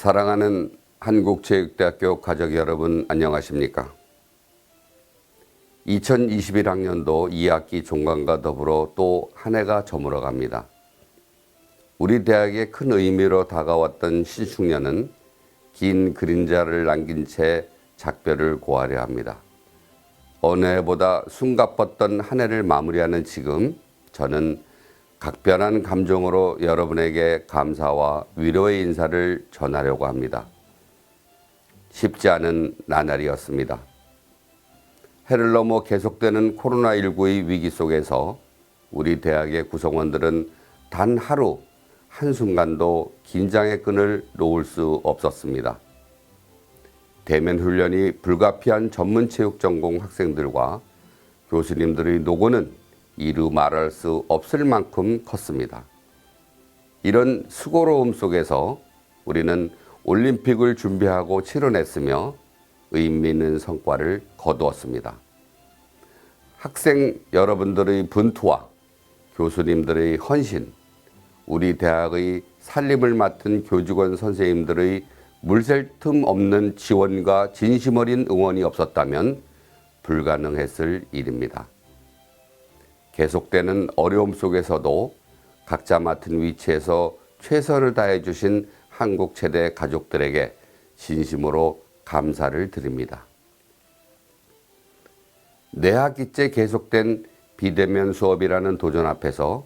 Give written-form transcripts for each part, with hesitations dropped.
사랑하는 한국체육대학교 가족 여러분 안녕하십니까? 2021학년도 2학기 종강과 더불어 또 한 해가 저물어 갑니다. 우리 대학에 큰 의미로 다가왔던 신축년은 긴 그림자를 남긴 채 작별을 고하려 합니다. 어느 해보다 숨가뻤던 한 해를 마무리하는 지금 저는 각별한 감정으로 여러분에게 감사와 위로의 인사를 전하려고 합니다. 쉽지 않은 나날이었습니다. 해를 넘어 계속되는 코로나19의 위기 속에서 우리 대학의 구성원들은 단 하루 한순간도 긴장의 끈을 놓을 수 없었습니다. 대면 훈련이 불가피한 전문체육 전공 학생들과 교수님들의 노고는 이루 말할 수 없을 만큼 컸습니다. 이런 수고로움 속에서 우리는 올림픽을 준비하고 치러냈으며 의미 있는 성과를 거두었습니다. 학생 여러분들의 분투와 교수님들의 헌신, 우리 대학의 살림을 맡은 교직원 선생님들의 물샐 틈 없는 지원과 진심 어린 응원이 없었다면 불가능했을 일입니다. 계속되는 어려움 속에서도 각자 맡은 위치에서 최선을 다해 주신 한국체대 가족들에게 진심으로 감사를 드립니다. 내학기째 계속된 비대면 수업이라는 도전 앞에서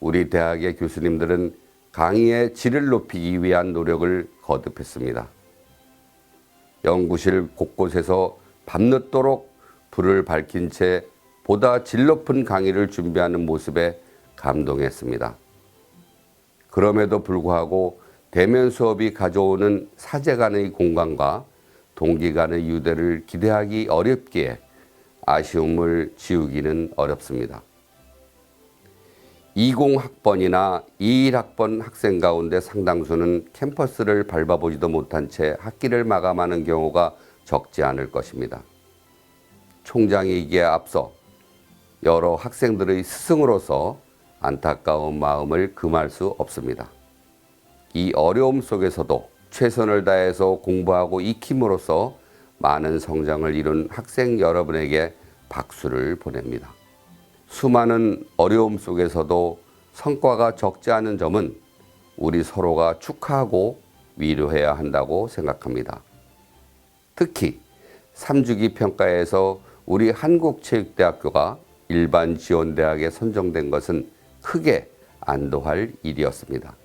우리 대학의 교수님들은 강의의 질을 높이기 위한 노력을 거듭했습니다. 연구실 곳곳에서 밤늦도록 불을 밝힌 채 보다 질 높은 강의를 준비하는 모습에 감동했습니다. 그럼에도 불구하고 대면 수업이 가져오는 사제 간의 공간과 동기 간의 유대를 기대하기 어렵기에 아쉬움을 지우기는 어렵습니다. 20학번이나 21학번 학생 가운데 상당수는 캠퍼스를 밟아보지도 못한 채 학기를 마감하는 경우가 적지 않을 것입니다. 총장이기에 앞서 여러 학생들의 스승으로서 안타까운 마음을 금할 수 없습니다. 이 어려움 속에서도 최선을 다해서 공부하고 익힘으로써 많은 성장을 이룬 학생 여러분에게 박수를 보냅니다. 수많은 어려움 속에서도 성과가 적지 않은 점은 우리 서로가 축하하고 위로해야 한다고 생각합니다. 특히 3주기 평가에서 우리 한국체육대학교가 일반 지원대학에 선정된 것은 크게 안도할 일이었습니다.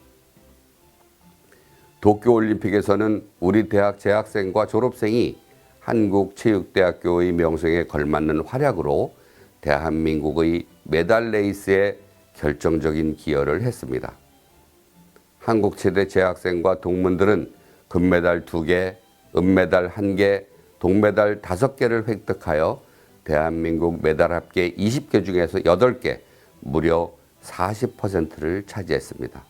도쿄올림픽에서는 우리 대학 재학생과 졸업생이 한국체육대학교의 명성에 걸맞는 활약으로 대한민국의 메달 레이스에 결정적인 기여를 했습니다. 한국체대 재학생과 동문들은 금메달 2개, 은메달 1개, 동메달 5개를 획득하여 대한민국 메달 합계 20개 중에서 8개, 무려 40%를 차지했습니다.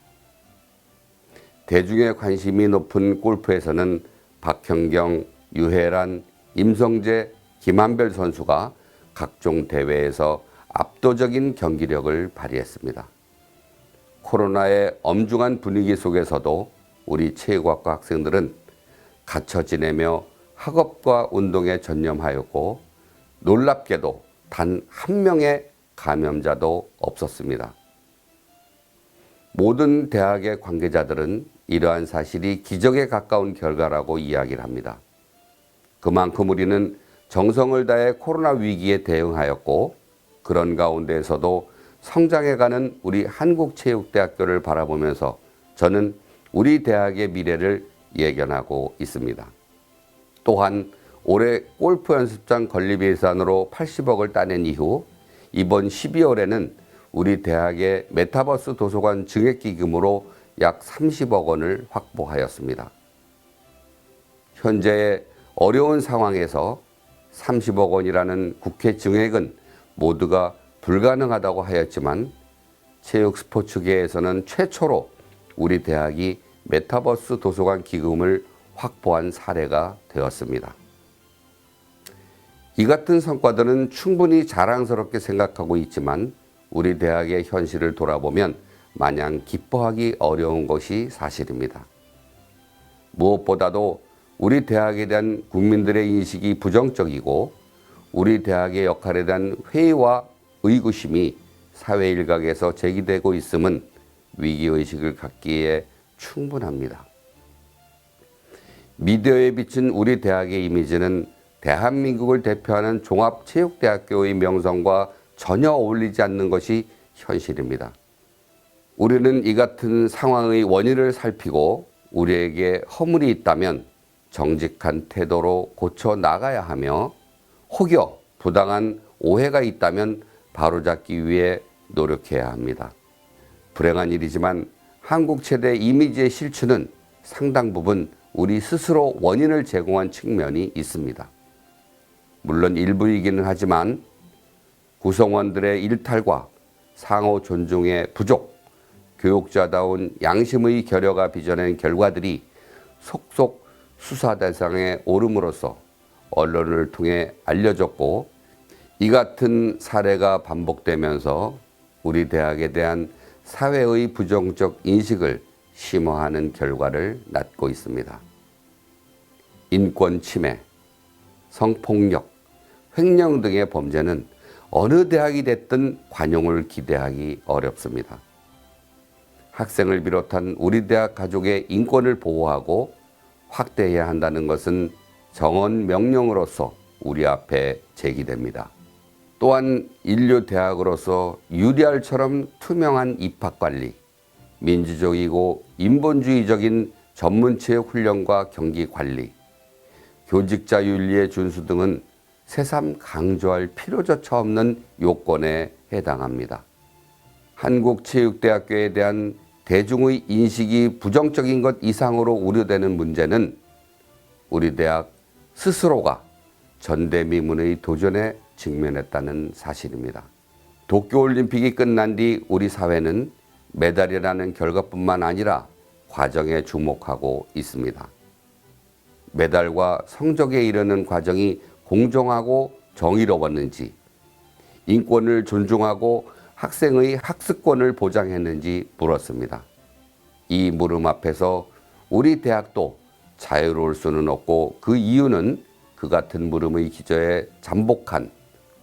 대중의 관심이 높은 골프에서는 박현경, 유혜란, 임성재, 김한별 선수가 각종 대회에서 압도적인 경기력을 발휘했습니다. 코로나의 엄중한 분위기 속에서도 우리 체육학과 학생들은 갇혀 지내며 학업과 운동에 전념하였고 놀랍게도 단 한 명의 감염자도 없었습니다. 모든 대학의 관계자들은 이러한 사실이 기적에 가까운 결과라고 이야기를 합니다. 그만큼 우리는 정성을 다해 코로나 위기에 대응하였고 그런 가운데에서도 성장해가는 우리 한국체육대학교를 바라보면서 저는 우리 대학의 미래를 예견하고 있습니다. 또한 올해 골프 연습장 건립 예산으로 80억을 따낸 이후 이번 12월에는 우리 대학의 메타버스 도서관 증액기금으로 약 30억 원을 확보하였습니다. 현재의 어려운 상황에서 30억 원이라는 국회 증액은 모두가 불가능하다고 하였지만 체육 스포츠계에서는 최초로 우리 대학이 메타버스 도서관 기금을 확보한 사례가 되었습니다. 이 같은 성과들은 충분히 자랑스럽게 생각하고 있지만 우리 대학의 현실을 돌아보면 마냥 기뻐하기 어려운 것이 사실입니다. 무엇보다도 우리 대학에 대한 국민들의 인식이 부정적이고 우리 대학의 역할에 대한 회의와 의구심이 사회 일각에서 제기되고 있음은 위기의식을 갖기에 충분합니다. 미디어에 비친 우리 대학의 이미지는 대한민국을 대표하는 종합체육대학교의 명성과 전혀 어울리지 않는 것이 현실입니다. 우리는 이 같은 상황의 원인을 살피고 우리에게 허물이 있다면 정직한 태도로 고쳐 나가야 하며 혹여 부당한 오해가 있다면 바로잡기 위해 노력해야 합니다. 불행한 일이지만 한국 체대 이미지의 실추는 상당 부분 우리 스스로 원인을 제공한 측면이 있습니다. 물론 일부이기는 하지만 구성원들의 일탈과 상호 존중의 부족, 교육자다운 양심의 결여가 빚어낸 결과들이 속속 수사 대상에 오름으로써 언론을 통해 알려졌고 이 같은 사례가 반복되면서 우리 대학에 대한 사회의 부정적 인식을 심화하는 결과를 낳고 있습니다. 인권 침해, 성폭력, 횡령 등의 범죄는 어느 대학이 됐든 관용을 기대하기 어렵습니다. 학생을 비롯한 우리 대학 가족의 인권을 보호하고 확대해야 한다는 것은 정언 명령으로서 우리 앞에 제기됩니다. 또한 인류 대학으로서 UDR처럼 투명한 입학관리, 민주적이고 인본주의적인 전문체육 훈련과 경기 관리, 교직자 윤리의 준수 등은 새삼 강조할 필요조차 없는 요건에 해당합니다. 한국체육대학교에 대한 대중의 인식이 부정적인 것 이상으로 우려되는 문제는 우리 대학 스스로가 전대미문의 도전에 직면했다는 사실입니다. 도쿄올림픽이 끝난 뒤 우리 사회는 메달이라는 결과뿐만 아니라 과정에 주목하고 있습니다. 메달과 성적에 이르는 과정이 공정하고 정의로웠는지, 인권을 존중하고 학생의 학습권을 보장했는지 물었습니다. 이 물음 앞에서 우리 대학도 자유로울 수는 없고 그 이유는 그 같은 물음의 기저에 잠복한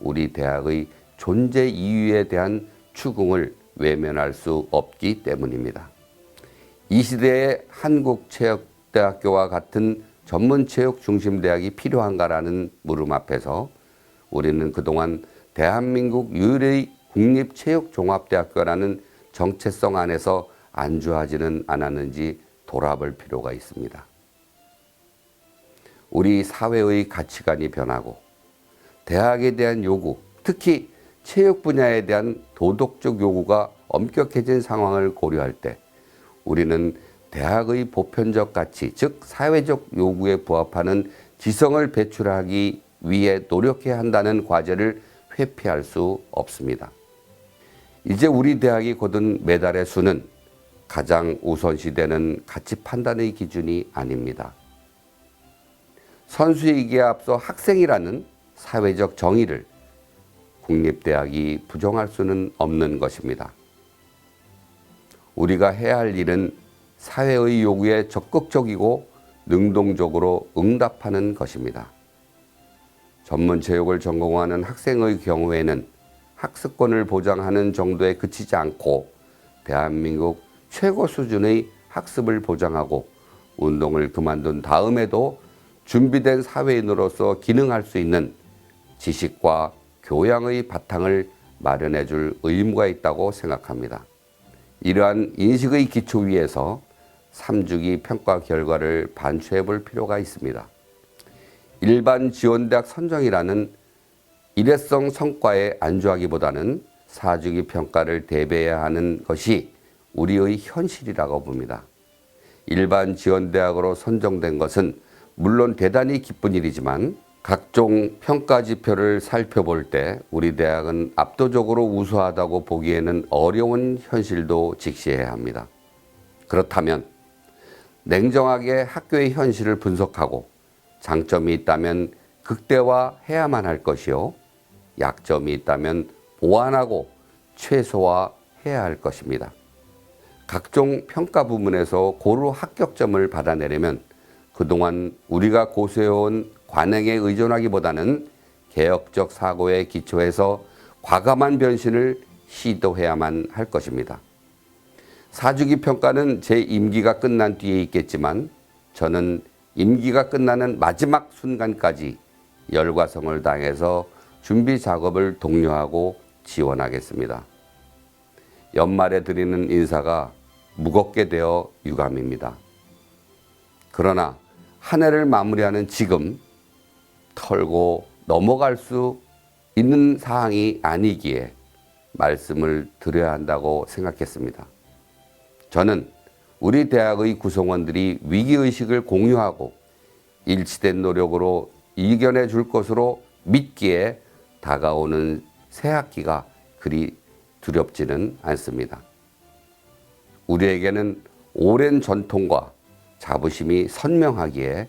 우리 대학의 존재 이유에 대한 추궁을 외면할 수 없기 때문입니다. 이 시대에 한국체육대학교와 같은 전문체육 중심대학이 필요한가라는 물음 앞에서 우리는 그동안 대한민국 유일의 국립체육종합대학교라는 정체성 안에서 안주하지는 않았는지 돌아볼 필요가 있습니다. 우리 사회의 가치관이 변하고 대학에 대한 요구, 특히 체육 분야에 대한 도덕적 요구가 엄격해진 상황을 고려할 때 우리는 대학의 보편적 가치, 즉 사회적 요구에 부합하는 지성을 배출하기 위해 노력해야 한다는 과제를 회피할 수 없습니다. 이제 우리 대학이 거둔 메달의 수는 가장 우선시되는 가치 판단의 기준이 아닙니다. 선수이기에 앞서 학생이라는 사회적 정의를 국립대학이 부정할 수는 없는 것입니다. 우리가 해야 할 일은 사회의 요구에 적극적이고 능동적으로 응답하는 것입니다. 전문체육을 전공하는 학생의 경우에는 학습권을 보장하는 정도에 그치지 않고 대한민국 최고 수준의 학습을 보장하고 운동을 그만둔 다음에도 준비된 사회인으로서 기능할 수 있는 지식과 교양의 바탕을 마련해 줄 의무가 있다고 생각합니다. 이러한 인식의 기초 위에서 3주기 평가 결과를 반추해 볼 필요가 있습니다. 일반 지원대학 선정이라는 일회성 성과에 안주하기보다는 4주기 평가를 대비해야 하는 것이 우리의 현실이라고 봅니다. 일반 지원대학으로 선정된 것은 물론 대단히 기쁜 일이지만 각종 평가 지표를 살펴볼 때 우리 대학은 압도적으로 우수하다고 보기에는 어려운 현실도 직시해야 합니다. 그렇다면 냉정하게 학교의 현실을 분석하고 장점이 있다면 극대화해야만 할 것이요, 약점이 있다면 보완하고 최소화해야 할 것입니다. 각종 평가 부문에서 고루 합격점을 받아내려면 그동안 우리가 고수해온 관행에 의존하기보다는 개혁적 사고에 기초해서 과감한 변신을 시도해야만 할 것입니다. 사주기 평가는 제 임기가 끝난 뒤에 있겠지만 저는 임기가 끝나는 마지막 순간까지 열과성을 다해서 준비 작업을 독려하고 지원하겠습니다. 연말에 드리는 인사가 무겁게 되어 유감입니다. 그러나 한 해를 마무리하는 지금 털고 넘어갈 수 있는 사항이 아니기에 말씀을 드려야 한다고 생각했습니다. 저는 우리 대학의 구성원들이 위기의식을 공유하고 일치된 노력으로 이겨내 줄 것으로 믿기에 다가오는 새학기가 그리 두렵지는 않습니다. 우리에게는 오랜 전통과 자부심이 선명하기에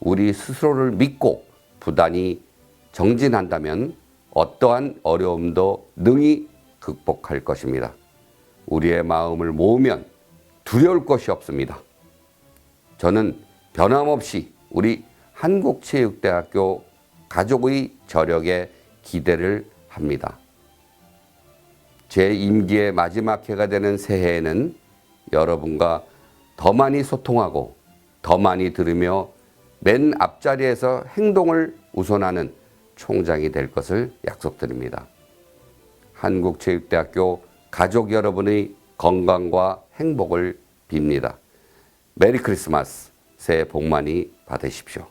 우리 스스로를 믿고 부단히 정진한다면 어떠한 어려움도 능히 극복할 것입니다. 우리의 마음을 모으면 두려울 것이 없습니다. 저는 변함없이 우리 한국체육대학교 가족의 저력에 기대를 합니다. 제 임기의 마지막 해가 되는 새해에는 여러분과 더 많이 소통하고 더 많이 들으며 맨 앞자리에서 행동을 우선하는 총장이 될 것을 약속드립니다. 한국체육대학교 가족 여러분의 건강과 행복을 빕니다. 메리 크리스마스, 새해 복 많이 받으십시오.